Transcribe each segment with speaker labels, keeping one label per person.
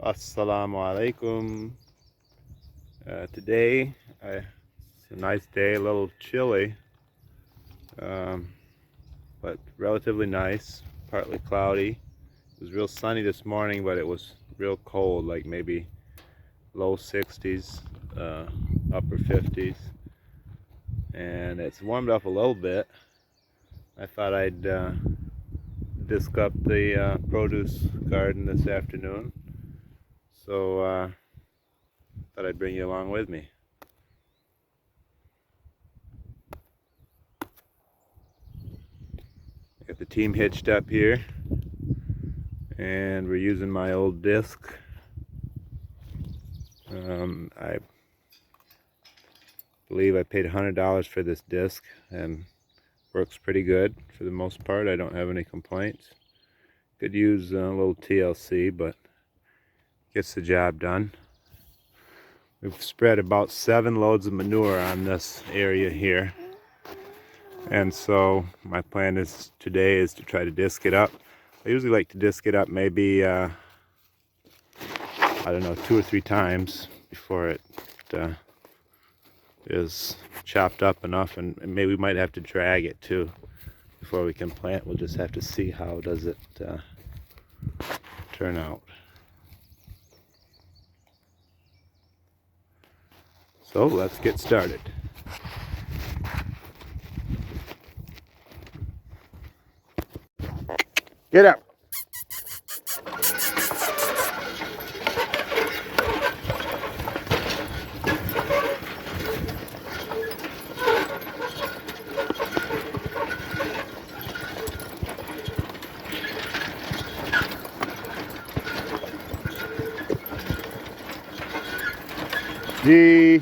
Speaker 1: Assalamu alaikum. Today, it's a nice day, a little chilly, but relatively nice, partly cloudy. It was real sunny this morning, but it was real cold, like maybe low 60s, upper 50s. And it's warmed up a little bit. I thought I'd disc up the produce garden this afternoon. So thought I'd bring you along with me. Got the team hitched up here, and we're using my old disc. I believe I paid $100 for this disc, and works pretty good for the most part. I don't have any complaints. Could use a little TLC, but gets the job done. We've spread about 7 loads of manure on this area here, and so my plan today is to try to disc it up. I usually like to disc it up maybe I don't know, 2 or 3 times before it is chopped up enough, and maybe we might have to drag it too before we can plant. We'll just have to see how does it turn out. So let's get started. Get up. G.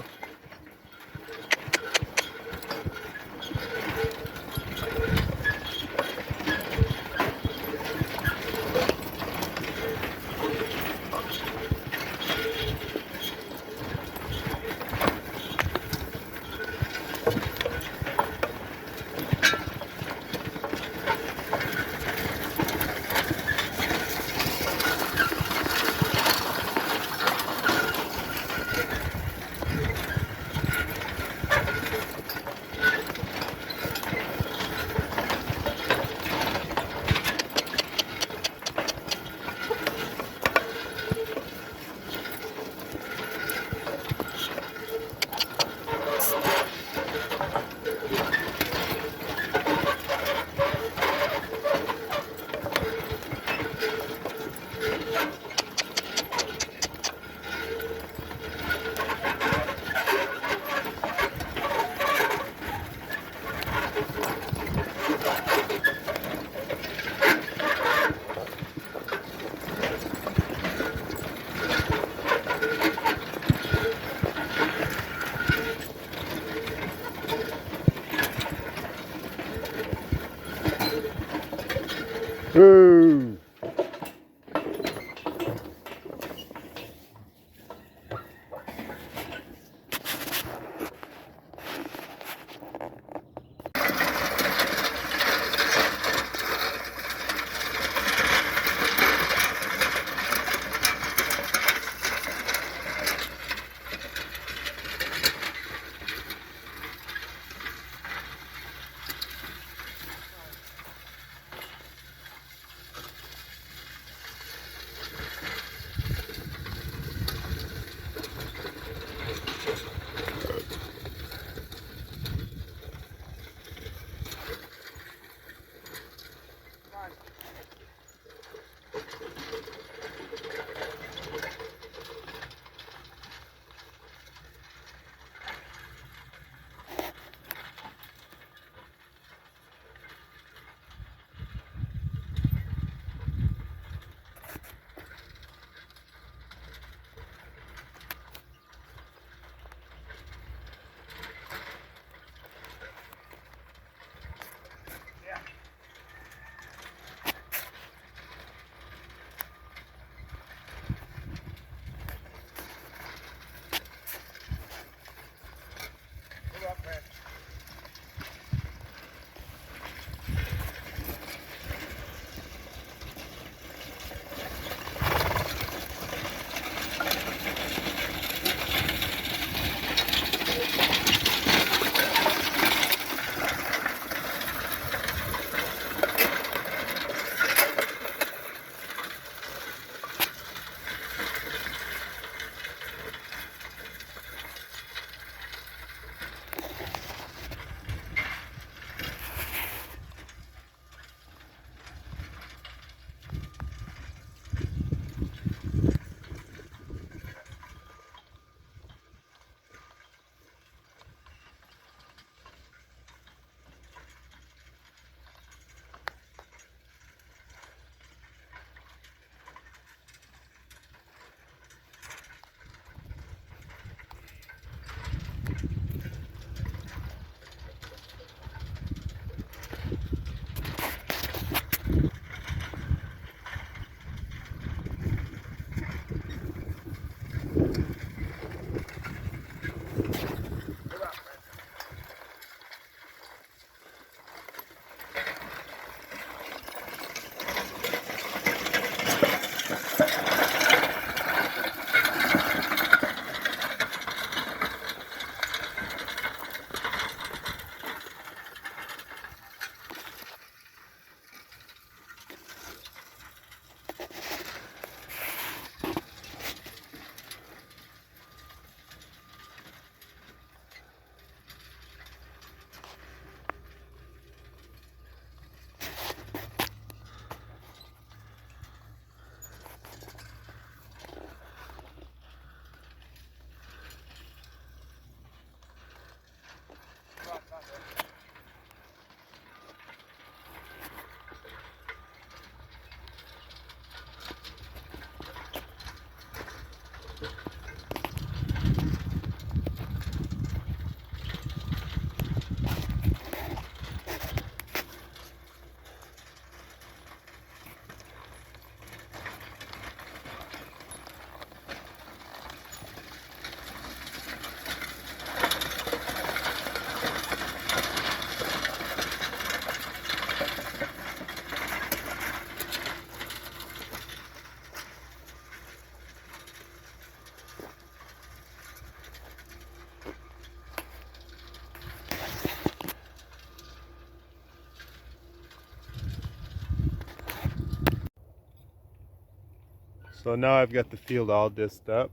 Speaker 1: So now I've got the field all disced up,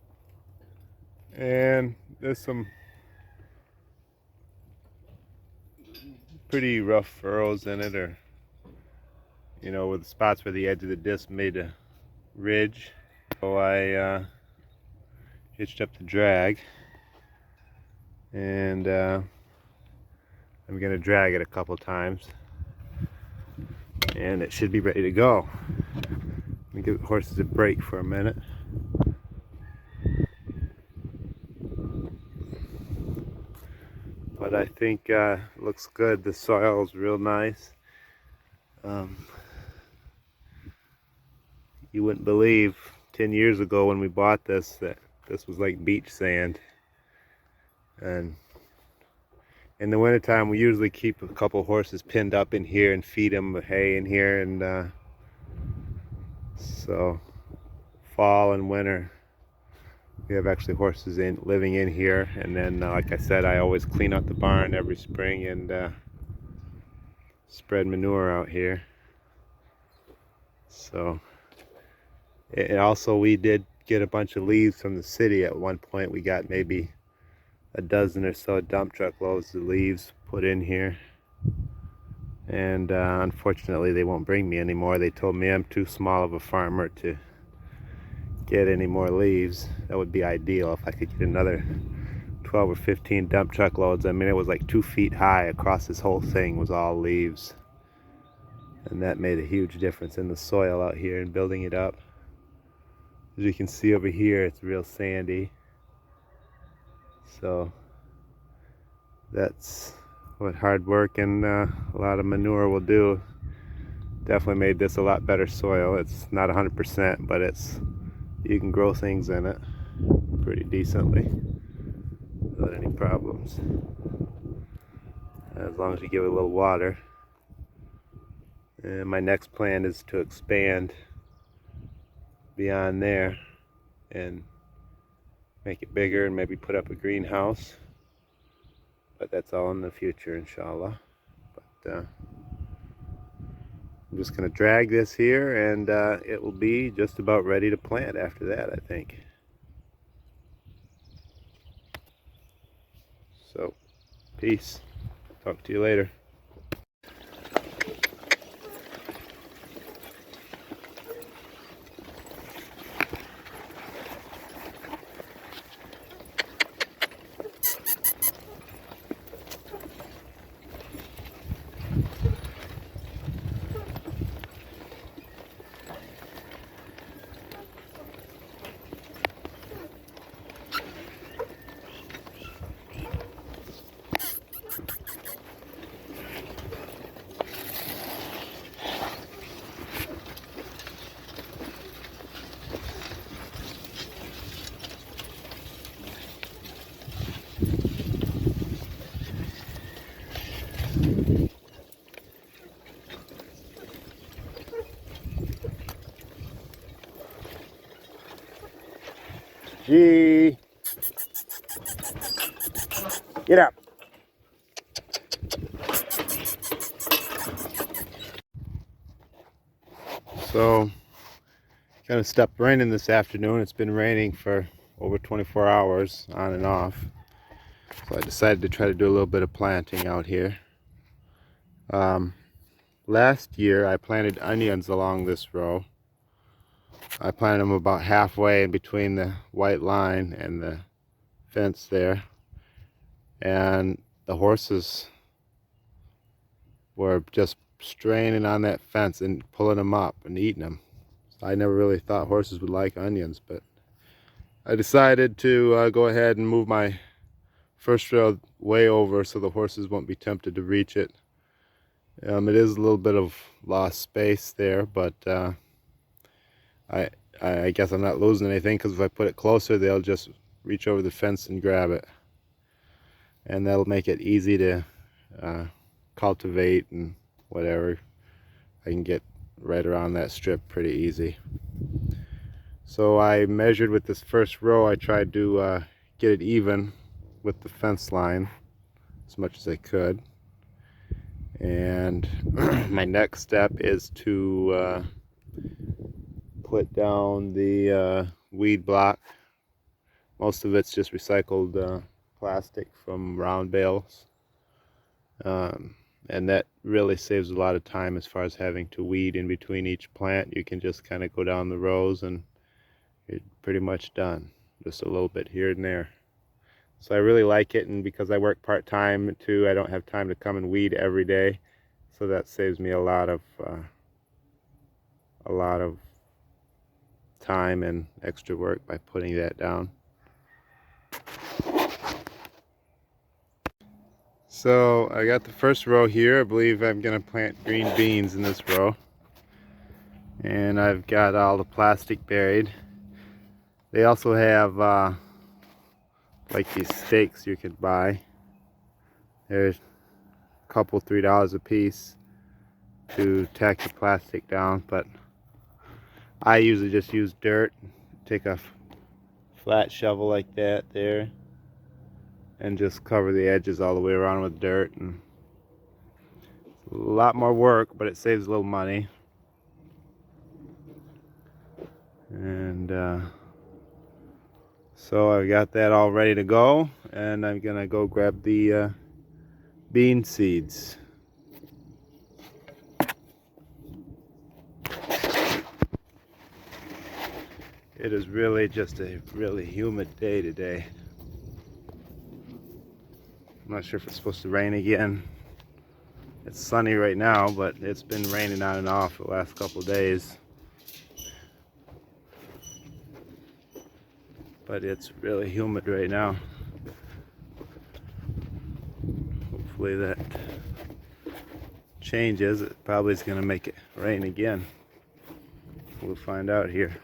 Speaker 1: and there's some pretty rough furrows in it, or with the spots where the edge of the disc made a ridge. So I hitched up the drag, and I'm gonna drag it a couple times, and it should be ready to go. Let me give the horses a break for a minute. But I think it looks good. The soil is real nice. You wouldn't believe 10 years ago when we bought this that this was like beach sand. And in the wintertime we usually keep a couple horses pinned up in here and feed them with hay in here, and so fall and winter we have actually horses living in here. And then like I said, I always clean out the barn every spring and spread manure out here. So and also we did get a bunch of leaves from the city at one point. We got maybe a dozen or so dump truck loads of leaves put in here, and unfortunately they won't bring me anymore. They told me I'm too small of a farmer to get any more leaves. That would be ideal if I could get another 12 or 15 dump truck loads. I mean, it was like 2 feet high across this whole thing was all leaves, and that made a huge difference in the soil out here and building it up. As you can see over here, it's real sandy. So that's what hard work and a lot of manure will do. Definitely made this a lot better soil. It's not 100%, but you can grow things in it pretty decently without any problems, as long as you give it a little water. And my next plan is to expand beyond there and make it bigger and maybe put up a greenhouse, but that's all in the future, inshallah. But I'm just going to drag this here, and it will be just about ready to plant after that, I think. So peace, talk to you later. G, get up. So, kind of stopped raining this afternoon. It's been raining for over 24 hours on and off. So I decided to try to do a little bit of planting out here. Last year I planted onions along this row. I planted them about halfway in between the white line and the fence there. And the horses were just straining on that fence and pulling them up and eating them. So I never really thought horses would like onions, but I decided to go ahead and move my first row way over so the horses won't be tempted to reach it. It is a little bit of lost space there, but I guess I'm not losing anything, because if I put it closer they'll just reach over the fence and grab it, and that'll make it easy to cultivate and whatever. I can get right around that strip pretty easy. So I measured with this first row. I tried to get it even with the fence line as much as I could, and my next step is to put down the weed block. Most of it's just recycled plastic from round bales. And that really saves a lot of time as far as having to weed in between each plant. You can just kind of go down the rows and you're pretty much done. Just a little bit here and there. So I really like it, and because I work part-time too, I don't have time to come and weed every day. So that saves me a lot of time and extra work by putting that down. So I got the first row here. I believe I'm going to plant green beans in this row. And I've got all the plastic buried. They also have like these stakes you could buy. There's a couple, $3 a piece to tack the plastic down, but I usually just use dirt. Take a flat shovel like that there and just cover the edges all the way around with dirt. And it's a lot more work, but it saves a little money. And so I got that all ready to go, and I'm gonna go grab the bean seeds. It is really just a really humid day today. I'm not sure if it's supposed to rain again. It's sunny right now, but it's been raining on and off the last couple of days. But it's really humid right now. Hopefully that changes. It probably is going to make it rain again. We'll find out here.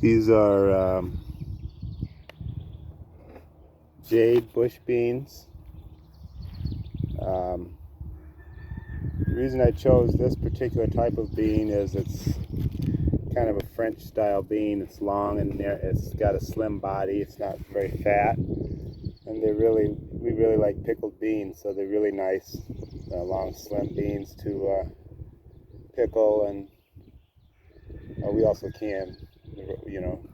Speaker 1: These are jade bush beans. The reason I chose this particular type of bean is it's kind of a French style bean. It's long and it's got a slim body. It's not very fat, and we really like pickled beans, so they're really nice, long slim beans to pickle, and we also can,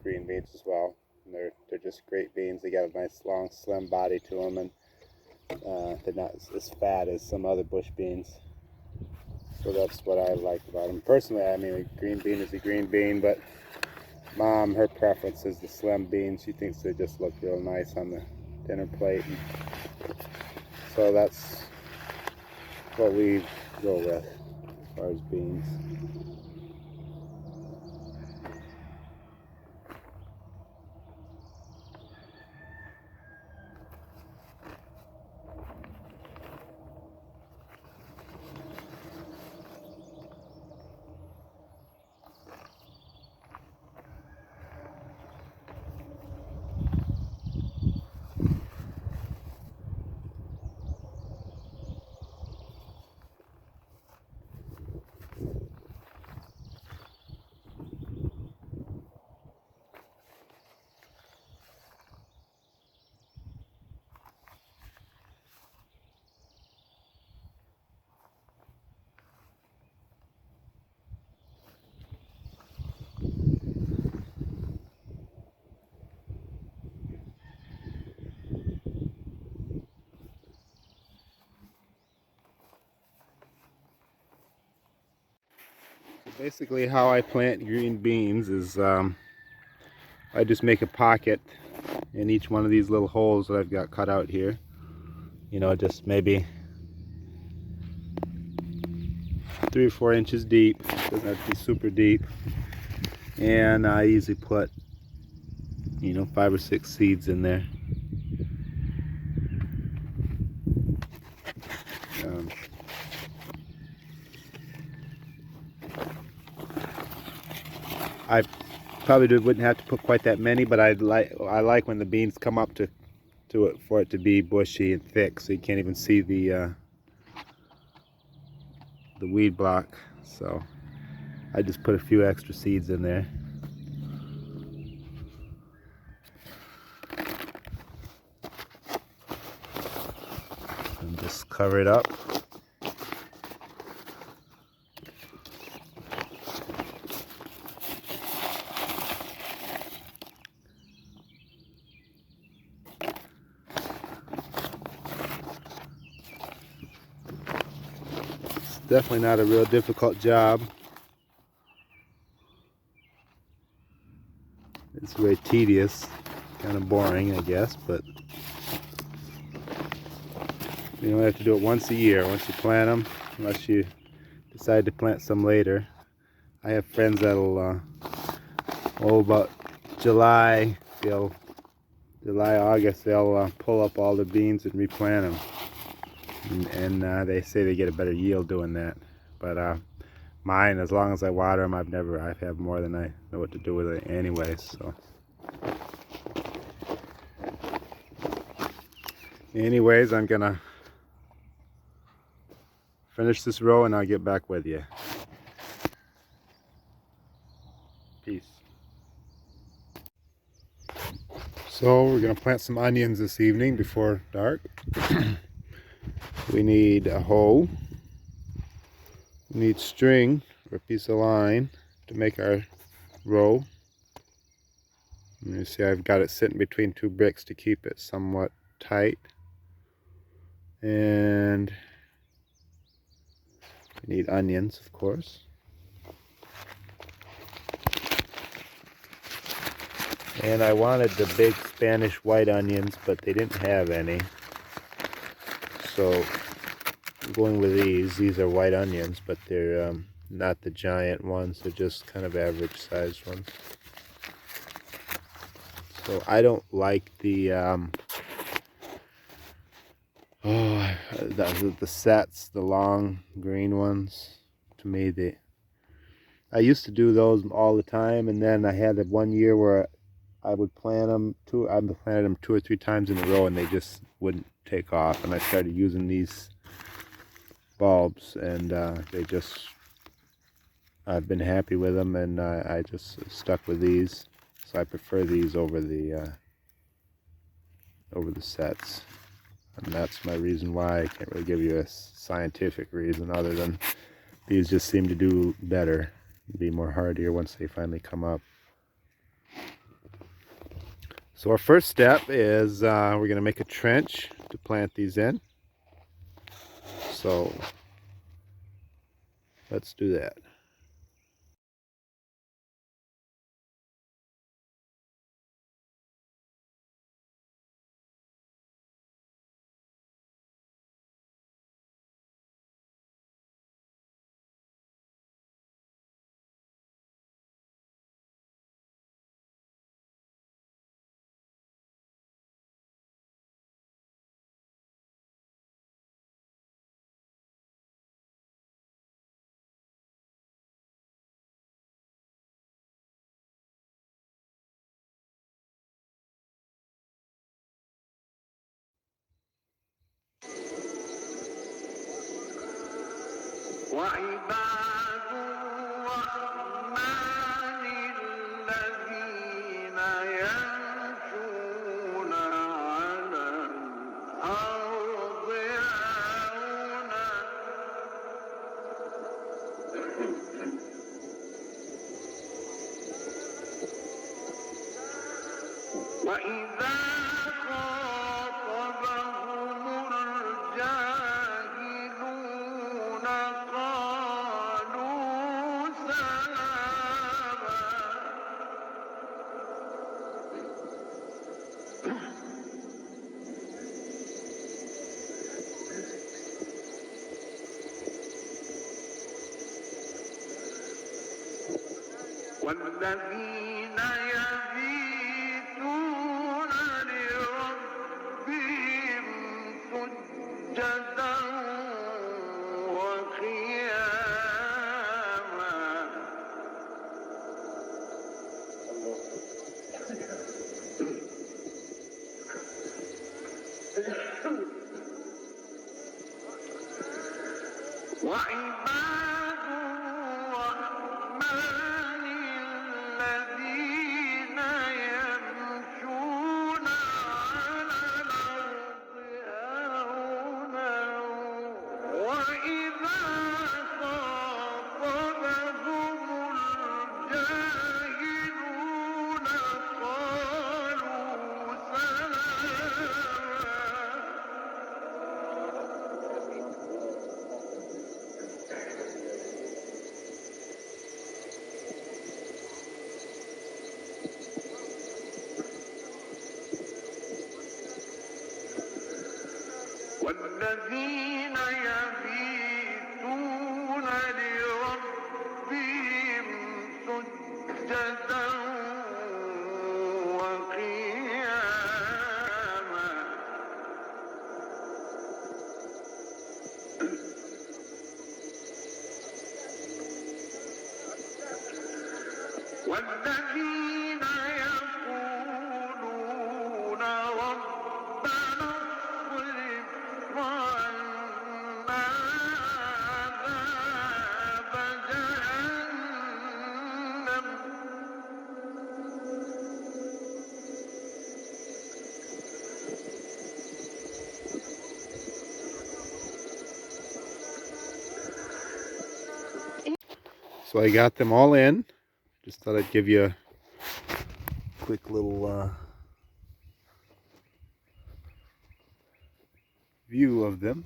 Speaker 1: green beans as well. And they're just great beans. They got a nice long slim body to them, and they're not as fat as some other bush beans. So that's what I like about them. Personally, I mean, a green bean is a green bean, but Mom, her preference is the slim beans. She thinks they just look real nice on the dinner plate. And so that's what we go with as far as beans. Basically how I plant green beans is I just make a pocket in each one of these little holes that I've got cut out here. You know, just maybe 3 or 4 inches deep. Doesn't have to be super deep. And I usually put, you know, 5 or 6 seeds in there. I probably wouldn't have to put quite that many, but I like when the beans come up to it for it to be bushy and thick, so you can't even see the weed block. So I just put a few extra seeds in there. And just cover it up. It's definitely not a real difficult job. It's very tedious, kind of boring, I guess, but you only have to do it once a year, once you plant them, unless you decide to plant some later. I have friends that'll, about July, August, they'll pull up all the beans and replant them. And they say they get a better yield doing that. But mine, as long as I water them, I've had more than I know what to do with it anyways, so. Anyways, I'm gonna finish this row and I'll get back with you. Peace. So we're gonna plant some onions this evening before dark. We need a hoe. We need string or a piece of line to make our row. You see I've got it sitting between 2 bricks to keep it somewhat tight. And we need onions, of course. And I wanted the big Spanish white onions, but they didn't have any. So I'm going with these. These are white onions, but they're not the giant ones. They're just kind of average sized ones. So I don't like the sets, the long green ones. To me, I used to do those all the time, and then I had 1 year where I would plant them. I planted them 2 or 3 times in a row, and they just wouldn't take off. And I started using these bulbs, and I've been happy with them, and I just stuck with these. So I prefer these over the sets. And that's my reason why. I can't really give you a scientific reason other than these just seem to do better, be more hardier once they finally come up. So our first step is we're going to make a trench to plant these in. So let's do that. وعباد الرحمن الذين يمشون على الأرض هونا وإذا خاطبهم الجاهلون قالوا سلاما والذين يبيتون لربهم سجدا وقياما وعباد الرحمن الذين يمشون على الأرض هونا وإذا خاطبهم الجاهلون قالوا والذين يبيتون لربهم سجدا وقياما والذين يقولون ربنا اصرف عنا عذاب جهنم So I got them all in. Just thought I'd give you a quick little view of them.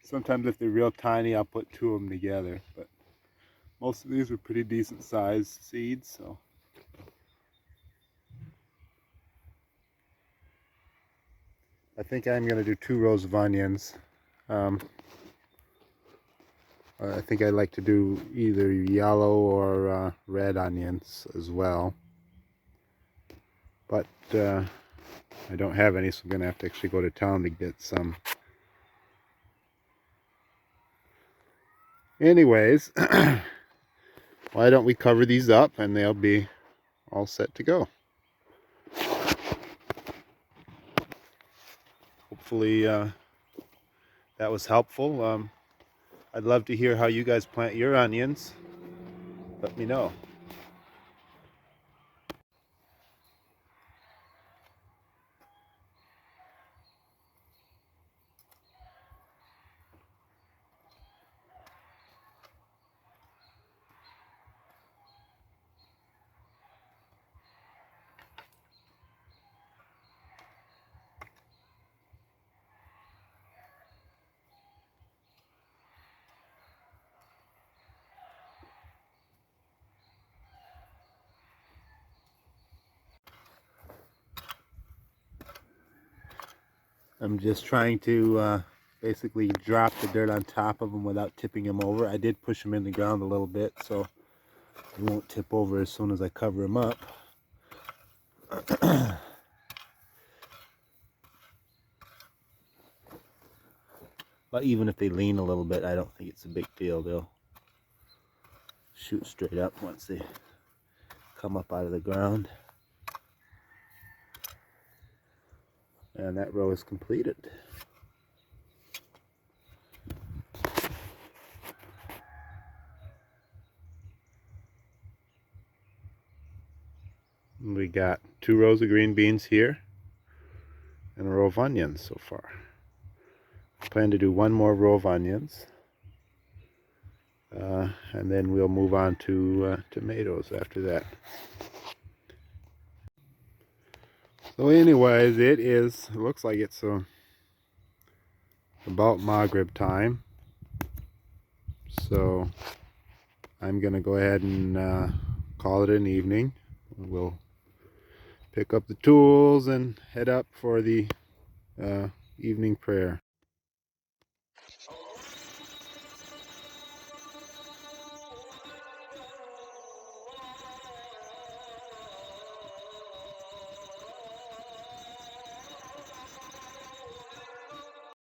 Speaker 1: Sometimes if they're real tiny, I'll put two of them together, but most of these are pretty decent sized seeds, so. I think I'm going to do 2 rows of onions. I think I like to do either yellow or red onions as well. But I don't have any, so I'm going to have to actually go to town to get some. Anyways, why don't we cover these up and they'll be all set to go. Hopefully that was helpful. I'd love to hear how you guys plant your onions. Let me know. I'm just trying to basically drop the dirt on top of them without tipping them over. I did push them in the ground a little bit so they won't tip over as soon as I cover them up. But even if they lean a little bit, I don't think it's a big deal. They'll shoot straight up once they come up out of the ground. And that row is completed. We got 2 rows of green beans here and a row of onions so far. I plan to do 1 more row of onions and then we'll move on to tomatoes after that. So anyways, it looks like it's about Maghrib time. So I'm going to go ahead and call it an evening. We'll pick up the tools and head up for the evening prayer.